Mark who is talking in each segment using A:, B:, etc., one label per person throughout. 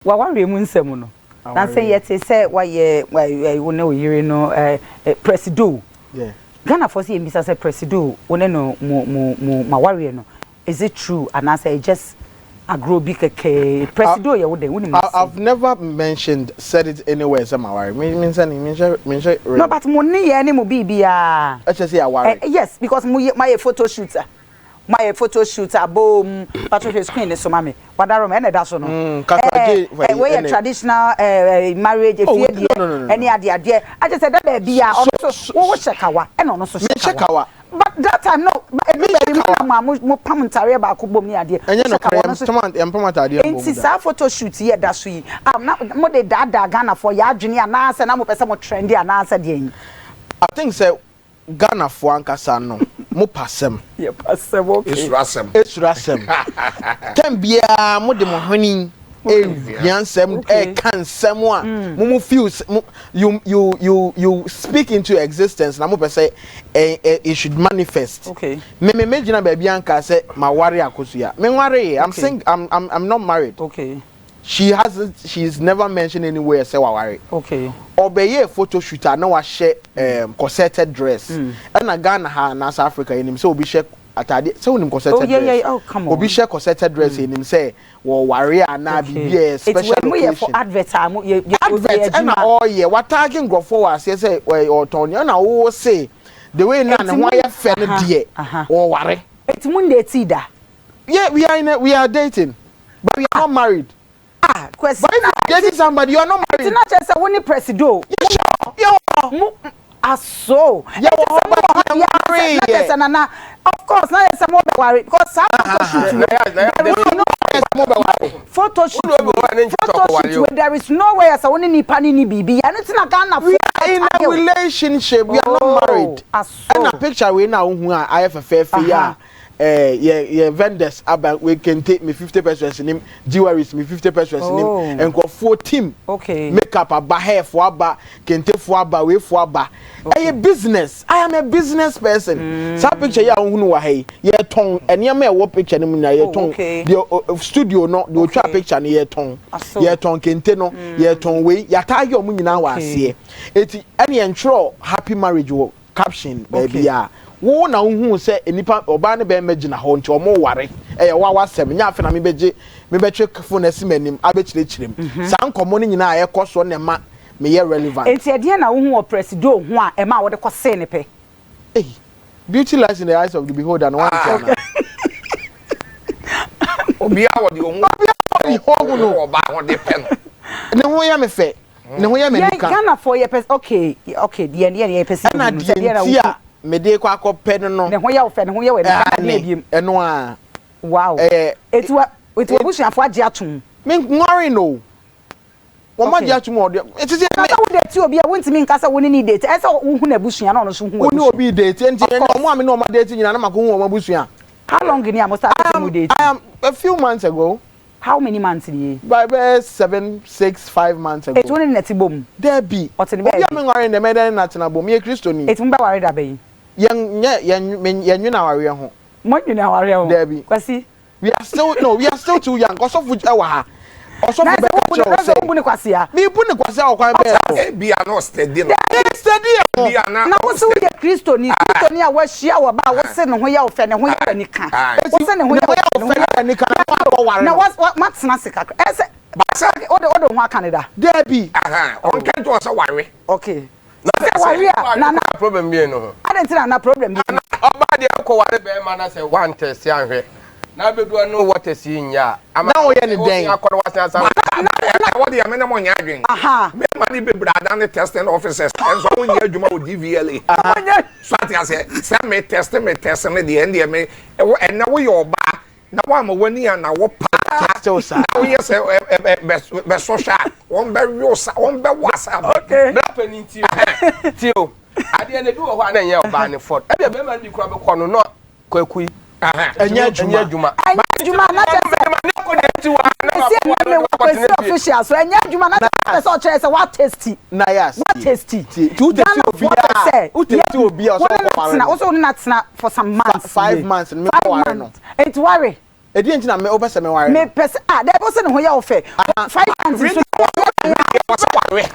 A: Wa worry mu nsem no. Na say yet say why we no yire no presido.
B: Yeah.
A: Ghana for say mbisa say presido one no ma worry no. Is it true? And I say just agro big presido ye would
B: I've never said it anywhere say my worry. Means
A: no, but money ye any mo bibia.
B: I just say I worry.
A: Yes, because my photo shooter. My photo shooter boom patrol screen so mami wadaro me na da so no we traditional marriage if any ade I just said that baby a ono so wo shekawa e no so shekawa but that time no baby mo pam ntare ba ko bom ni ade
B: shekawa no so ade
A: enti sa photo shoot ye da so yi na mo de dada Ghana for ya adwene ana se na mo pese mo trendy ana se de yin
B: I think say Ghana for ankasa no mo pasem
A: ye pasem okay
B: it's rasem can be mo de mo honi yansem kan semwa mo feel you speak into existence na mo say it should manifest
A: okay
B: me imagine baby anka say ma worry Akosua me worry I'm not married
A: okay
B: she's never mentioned anywhere say wa worry
A: okay
B: obeye photo shooter na wa share corseted dress and na Ghana ha na South Africa enim say obi share atade say onim corseted dress
A: yeah oh come on
B: obi share corseted dress enim say wo worry na be special occasion
A: for advert
B: advert and all year what tagging go forward say or turn na wo say the way na na ho ya fe no de wo worry
A: it mun dey ti da
B: yeah we are dating but we are not married.
A: Quecy.
B: But if you're dating somebody, you are not married.
A: It's not just a winning presido.
B: Yeah.
A: So. Yeah. Of course, now it's a mobile worry because photo shoot where there is no way as a winning panini BB and it's not Ghana.
B: We are in a relationship. We are not married. And a picture we now who I have a fair fee. Vendors about we can take me 50% in him, jewelries me 50% in him, and go 4 team.
A: Okay.
B: Makeup a hair for aba, can take for aba, way for aba. I business. I am a business person. Some picture ya who know hey, yeah tongue, and ya may what picture in your tongue. The studio not the trap picture near tongue. Yeah tongue can no, yeah tongue way, ya tie your money now. I see it. Any intro happy marriage caption, baby. Yeah. Wo na hu se enipa oba ne be magina ho nti omo ware wa wasem nya afa na me betwe phone asimanim abechirechirem san komo ni nyina ayekoso ne ma me ye relevant
A: enti ade na wo hu o presido ho a e ma wo de kose ne pe
B: beauty lies in the eyes of the beholder no one can
C: obi a wo de ho no oba ho de pe
B: ne ho ya me fe ne ho ya me nika
A: Ghana for your person okay the person
B: na dia me dey kwa akopɛ no
A: ne ho ya wo fɛ ne ho ya we na biem
B: eno a
A: wow it wa busuafo age atom
B: me worry no wo ma age atom o de it is
A: na wo date obi a wontimi nkasa wo ni date esa wo hu na busua na ono so hu
B: wo ni obi date enti omo am na omo date nyina na mako hu omo busua
A: how long ni am start to date
B: I am a few months ago.
A: How many months ni
B: by 5 months ago
A: it won net bom
B: there be
A: what in be
B: obi am worry na me na na bom ye Kristo ni
A: it mba worry da be
B: yen na ware ho
A: mo nwina ware ho
B: Debbie
A: Quecy
B: we are still too young cause of which e wa ha also be better say
A: bu ne Quecy a
B: me bu ne Quecy a okwan be
C: be no steady no
B: steady
A: na wo se wo ye Kristo ni a wo hia wo ba wo se ne ho ya wo fe ne ho ya ni ka wo se ne ho ya wo fe
B: ni ka na ware
A: na what matna sika ese ba odo ho Canada
B: Debbie
C: on can to us ware
A: okay na
C: problem be no
A: I don't na problem be
C: oba de ko ware be ma na say one test anhwe na bedu no what is nya
B: na wo ye ne den
C: akoro wasan san na what dey amena mo nya adwen me ma ni be brada ne testing officers and so nya adwuma o DVLA so ati say me test me the end me and na wo your ba na wa ma wani na wo pa
B: so sa
C: wo yes be social won be yosa won be whatsapp
A: okay
C: bra panin tio ade na du wo ho na nya oba ne fort e be ma ni kura be kono no kwakui
B: enya adwuma
A: na tese official so enya adwuma na tese o chere say what tasty
B: Nayas
A: what tasty
B: tu tasty obi a so
A: na also na tena for some months
B: 5 months me worry no
A: it worry
B: edi nti na me obese me ware
A: me pese there person ho ya ofe 5 months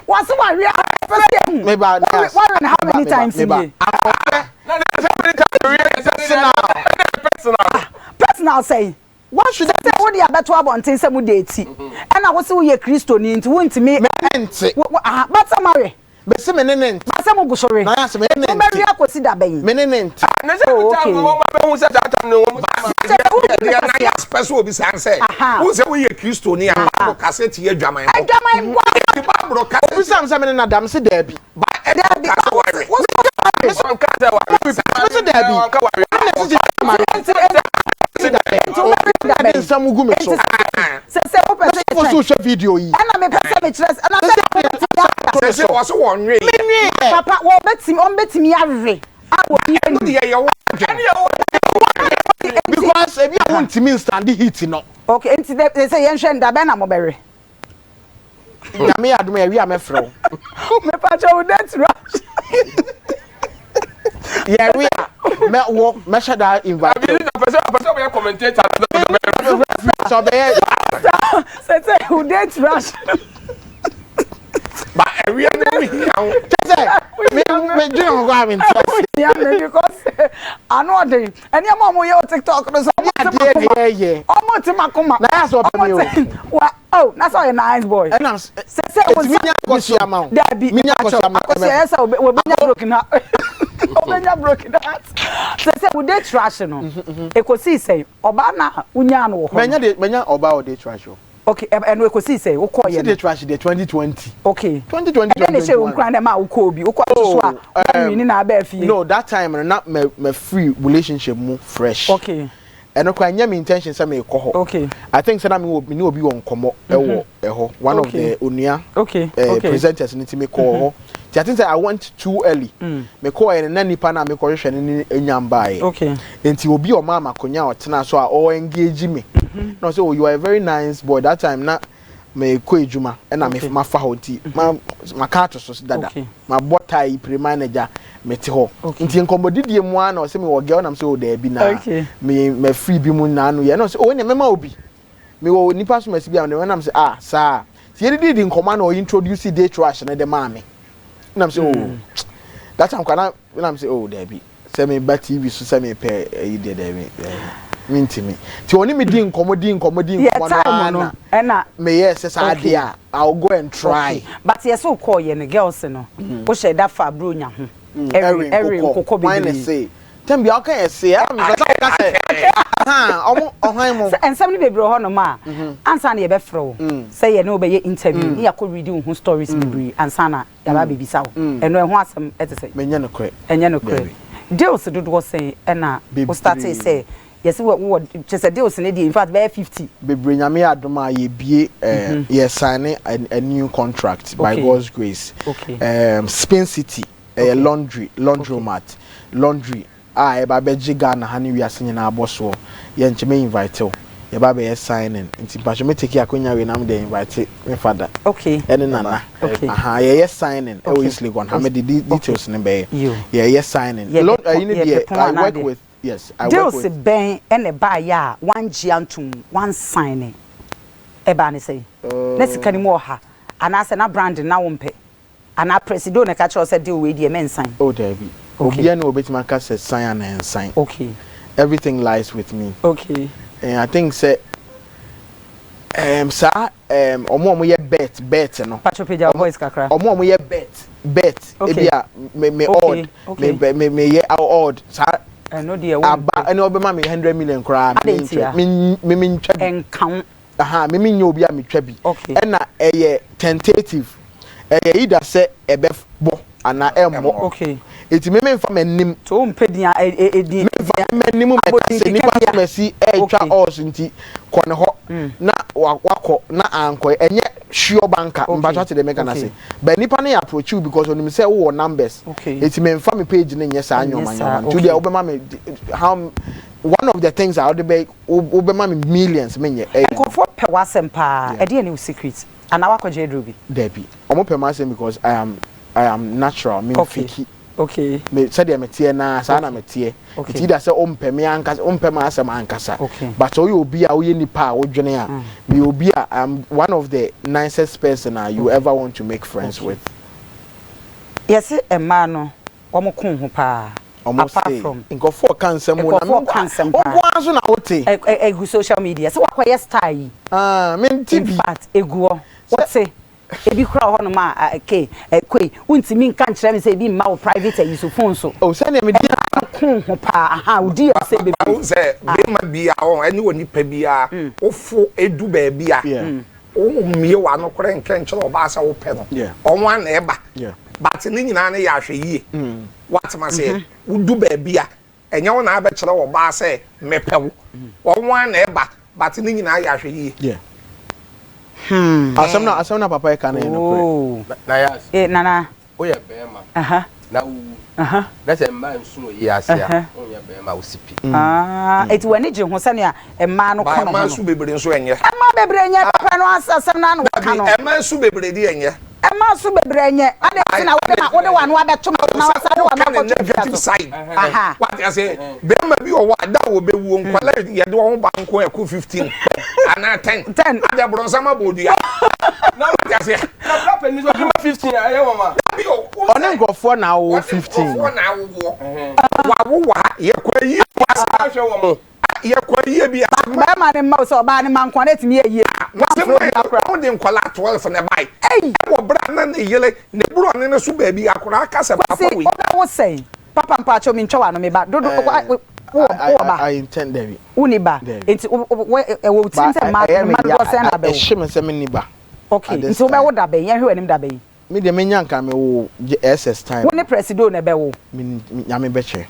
A: was ware
B: me ba
A: ware how many times in here personal say what should I say what you better about things some date and I was so ye Christo ni nti won't me but samare
B: be se menenent
A: ma se mo go sorry
B: na se menenent
A: mo be akosi da ben
B: menenent
C: na se time wo ma be hu se that time no wo na ya special obi san say who say we ye Christo ni am ko cassette ye dwaman
A: bo
C: Bible cassette
B: obi sam se menena dam se da bi
C: ba e da worry
B: me so ka say worry se da bi ka worry some gu me so
A: se open
B: for social video yi
A: and me person me trust and I
C: say was one way
A: papa wo betimi ave awo bi
C: no dey your
B: because if you want to stand the heat no
A: okay enti they say yen hwe nda be na mo bere
B: na me adom ya wi amefro
A: me pa cho that rush
B: yeah we me wo me shada invite
C: person we commentator
B: so be
A: say who that rush
C: but every me
B: do go am
A: yeah because I know they any mom we TikTok no so
B: yeah
A: omo ti makoma
B: na ya so be me
A: oh that's all a nice boy
B: and I'm
A: say was
B: minya kosia ma
A: there be
B: minya kosia ma
A: yes we benya broken heart obenya broken heart say we dey trash no Quecy say oba na unya no ho
B: menya oba o dey trash o
A: okay and we Quecy say wo call ye
B: dey trash dey 2020
A: okay
B: 2020
A: and they say unkran dem a wo call bi wo call so a ni na ba fie
B: no that time na me free relationship mu fresh
A: okay
B: and okay anya me intention say me ko ho
A: okay
B: I think say na me obi won komo eho one of the onia
A: okay
B: presenters ni ti me ko ho I think say I went too early me ko e na nipa na me ko hwehwe ni enyamba e
A: okay
B: enti obi o ma makonya o tena so a o engage me no say oh you are a very nice boy that time na me ko ejuma e na me ma fa ho ti ma ka to so dada ma botai pre-manager me te ho nti nkombodidie mu ana o say me wo girl na say o da bi na me free bi mu na no ye no say o ne mema obi me wo nipa so masi bi am na say ah sir ti ye di nkoma na o introduce day trash na de ma me na say oh that time kana na say oh da bi say me ba TV so say me pe e de da me mintimi ti oni me di nkomo na me yes say dia I'll go and try
A: but yes so call ye ne girls no wo share that fa bro nya ho every kokko be
B: say tem bia okay say am say omo ohan mo
A: and some be bro ho no ma ansa na ye be fro say ye no be ye interview ye akọ reading who stories be ansa na ya ba be bisa wo eno e ho asem ete say
B: menye no kre
A: deals do do say na we start say yes we just deals in in fact be 50
B: bebre nyame adoma ye bie ye sign a new contract by God's grace Spain City laundromat laundry e ba beji Ghana ha ni wiase nyina aboso ye ncheme invite ye ba be signing nti pa so me take akonya we na me dey invite me father ene nana ye signing obviously gon ha me the details ne be ye signing you know I work with yes I work with
A: ben ene ba ya one giantum one signing e ba ne say na sika ni mo ha ana se na brand na wo mpe ana presido ne ka cho say deal we dey men sign
B: oh there be obi na obetima ka say sign and sign everything lies with me and I think say sir omo ye bet no
A: patropedia voice kakra
B: omo ye bet e bia me odd me ye odd sir
A: no dey
B: aba ene obema me 100 million kra me ntwa
A: enkan
B: me nya obi a me twa bi na eye tentative either say ebe bo ana emmo eti me mfa manim
A: to mpedian edi
B: manim me kase nipa masi twa os nti kone ho na wakọ na anko enye sure banker mbacha te de meka na say but nipa na approach you because onim say wo numbers eti me mfa me page ne nyesa anyoma to the obema me how one of the things I would be obema me millions menye
A: ko for pe wasem pa e dey any secret and our kwaje drobi
B: there be omo pe masem because I am natural me fake
A: Okay.
B: Me said ya metie na sa na metie.
A: Okay.
B: It either say ompe me ankasa ompe ma asem ankasa.
A: Okay.
B: But so you obi a wo ye nipa a wo dwene a me obi a one of the nicest person you ever want to make friends with.
A: Yes, a man no omo kun ho pa.
B: Apart from nkofo kan sem mo na okwanso na wote
A: egu social media so wakoye star yi
B: menti
A: in fact egu what say ebi kura ho no ma kwei untimi nka nkyere me say ebi ma wo private use phone so
B: o se na me di
A: kun ho pa aha odi say be
C: say be ma bia o ani woni pa bia ofo edu ba bia o mie wa no kore nka nkyere oba asa wo pe no onwa na eba but ni nyina na ya hwe yie what ma say udu ba bia enya wo na abekere wo ba say mepewo onwa na eba but ni nyina ya hwe yie Asamna
B: papa e kan no
C: kore. Nayas.
A: Nana.
C: O ye bema. Na wu. Na se mma nsu yi ase a. O ye bema o sipi.
A: Eti wani je ho sane a emma no kono.
C: Emma nsu bebre nso enye.
A: Emma bebre enye papa no asam na no ka no.
C: Emma nsu bebre di enye.
A: Emma nsu bebre enye. Ade na wode wa no abeto na wasa no wa no
C: ko side. What I say, bema bi o wa da wo bewu nkwala ye de wo banko e ko 15. Ana 10 ade bronsama bodua na what I say na papa ni so 15 aye wo ma
B: one ngofo na wo 15
C: wo na wo wa ye kwa yi wasa hwe wo mo ye kwa yi bi
A: ba ma ne ma so ba ne man kwa na timi ye
C: wo de nkwala 12 na bai wo bra na ne yele ne bro ne so ba bi akora aka se papa we
A: wo say papa mpa cho mi ntwa no me ba dodo
B: I intend David.
A: Uniba. It's we tinse ma do say na be.
B: Ehime se me niba.
A: Okay. It's we wo da be, yen hwe anim da be.
B: Me de me nyanka me wo SS time.
A: Wo ne presido na be wo.
B: Me nyame be che.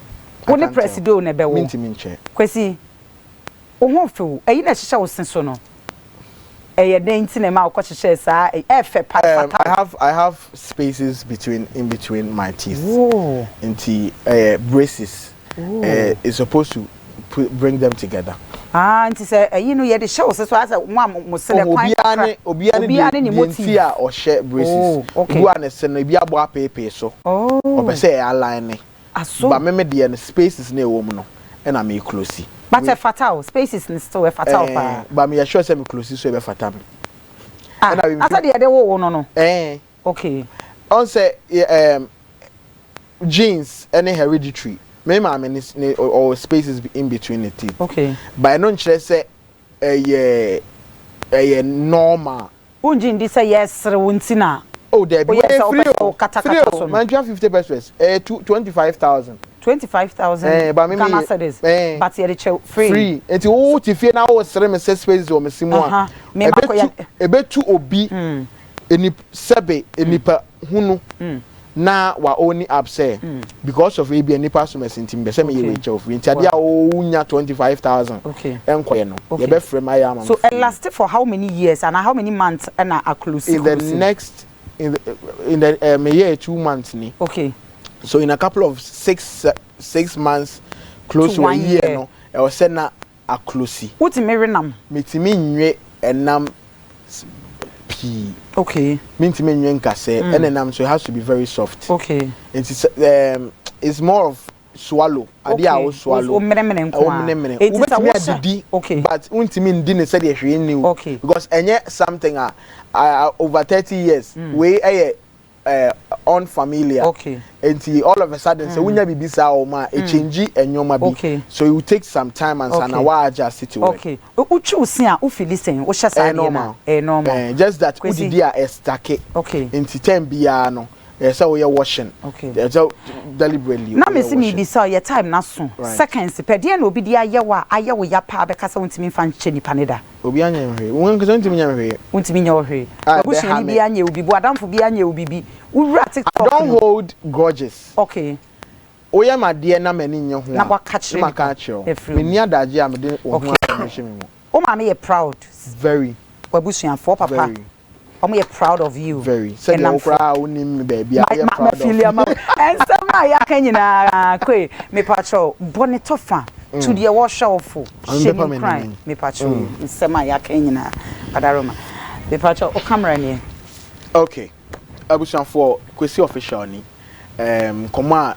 A: Wo ne presido na be wo.
B: Minti min che.
A: Quecy. Wo ho fe wo. Eyi na hihye wo senso no. Eye den ti na ma wo hihye sa fe
B: I have spaces in between my teeth.
A: Oh.
B: Into braces. Is supposed to bring them together.
A: Nti say you know ye de show so as mo sele kwan
B: obiane ni motia or share braces. Who are se no bia bo apepe so. O be say align but me de the spaces na wo mu no and am close.
A: But a fatal spaces is still a fatal pa.
B: But me sure say me close so be fatal.
A: After the other wo no. Okay.
B: On say genes any hereditary. Me or spaces in between the teeth.
A: Okay.
B: But I don't say a normal.
A: Unjin this say yes wuntina.
B: Oh there be
A: free.
B: Man 50 pesos. 25,000.
A: 25,000.
B: But me
A: but you free.
B: Free. Enti o ti fie na o sere me spaces o me simu a.
A: Me
B: ebetu obi eni sebe enipa hunu. Na wa only upset because of AB and nipa so mesintim be say me ye of nti ade a o nya 25,000 enkoye no ye be frame ayama
A: so it lasted for how many years and how many months and Akosua
B: in the next in the year 2 months ni so in a couple of 6 months close to a year no e was say na Akosua
A: what me renam
B: metimi nwe enam
A: okay.
B: Minti men say and so it has to be very soft.
A: Okay.
B: It's more of swallow.
A: Okay.
B: I swallow.
A: Okay.
B: But unti min didn't say the
A: okay.
B: Because something over 30 years we unfamiliar.
A: Okay.
B: And all of a sudden so when you be bisa or ma a change and your mabi. Okay. So it will take some time and sana adjust it to work.
A: Okay. Uchu sia u feel listen. U shasa
B: normal.
A: Normal.
B: Just that we did a stack.
A: Okay.
B: Into 10 biano. So we are washing.
A: Okay.
B: So deliberately.
A: Na me see me bisa your time na so. Seconds per dia no bi dia yewa ayewo ya pa be kasa untimi fa nche ni paneda.
B: Obi anya hwe. Won kasa untimi nya hwe.
A: Untimi nya hwe. Abusu ni bi anya obi bu adamfo bi anya obi bi. Ura TikTok.
B: Don't hold grudges.
A: Okay.
B: Oya ma de na mani nya ho.
A: Na waka kire.
B: Ma ka kire. Me ni adaje am de wo ho amehwe me mo.
A: O ma me ye proud.
B: Very.
A: Wabusu for papa.
B: Very.
A: I'm proud of you.
B: Very. Say you proud unim baby. I am proud of you.
A: And some ya kan nyina kwe me pacho bonitofa to the wash off. Shame crime. Me pacho some ya kan nyina padaroma. Me pacho o camera ni.
B: Okay. Abusan for Quecy official ni. Koma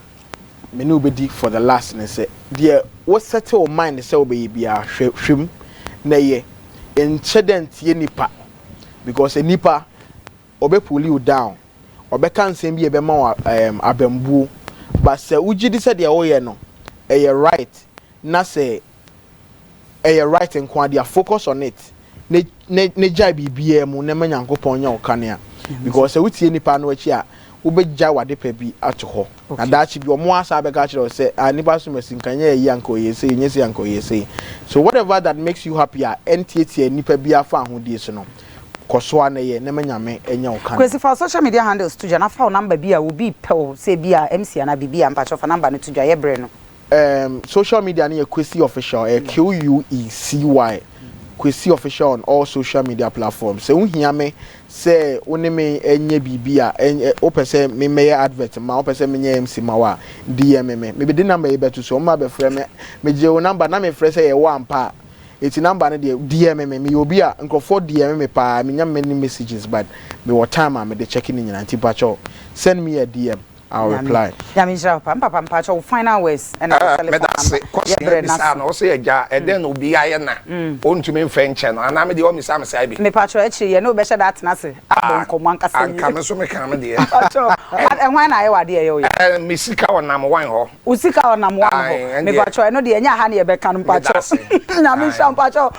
B: me no be for the last and say dear what settle mind say baby a hwem na ye incident ye nipa because a nipa obe pull you down obe kan say be ebe ma abambu but say ugidi say de wo ye no e right na say e right nkwa dia focus on it ne jai bibia mu na manyankopon nya okane because say wutie nipa no achi a ubegja wade pa bi ato ho na daachi bi omo asa be ka kire say nipa so masinkanya yi anko yesi nyesi anko yesi so whatever that makes you happier entiety nipa bi afa ahodie so no kosoa na ye na manyame enya okane
A: Quecy for social media handles to jana fa number bi a obi pe say bi a MC na bibi a mpacho fa number no to dwa ye bre no
B: social media na ye Quecy official QUECY Quecy official on all social media platforms. Se unhia me se one me enye bibia o pese me meye advert ma o pese me nye MC ma wa DM me be the number e beto so ma be frɛ me je o number na me frɛ se ye wa ampa eti number na de DM me obi a nkofo DM me pa me nya many messages but me what time am me checking nyina ntipa cho send me a DM I'll reply.
A: Yamisha papa mpacho final words and
C: no say eja e den obi aye na ontumi mfenche no ana me de o misa me sai bi
A: me pacho echi ye no be sha that na se abonkomo ankasa
C: anka me so me kan me de
A: pacho e hwan na ye wade ye yo
C: me sika wonam wan ho
A: usika wonam wan ho me pacho e no de enya ha na ye be kan mpacho Yamisha mpacho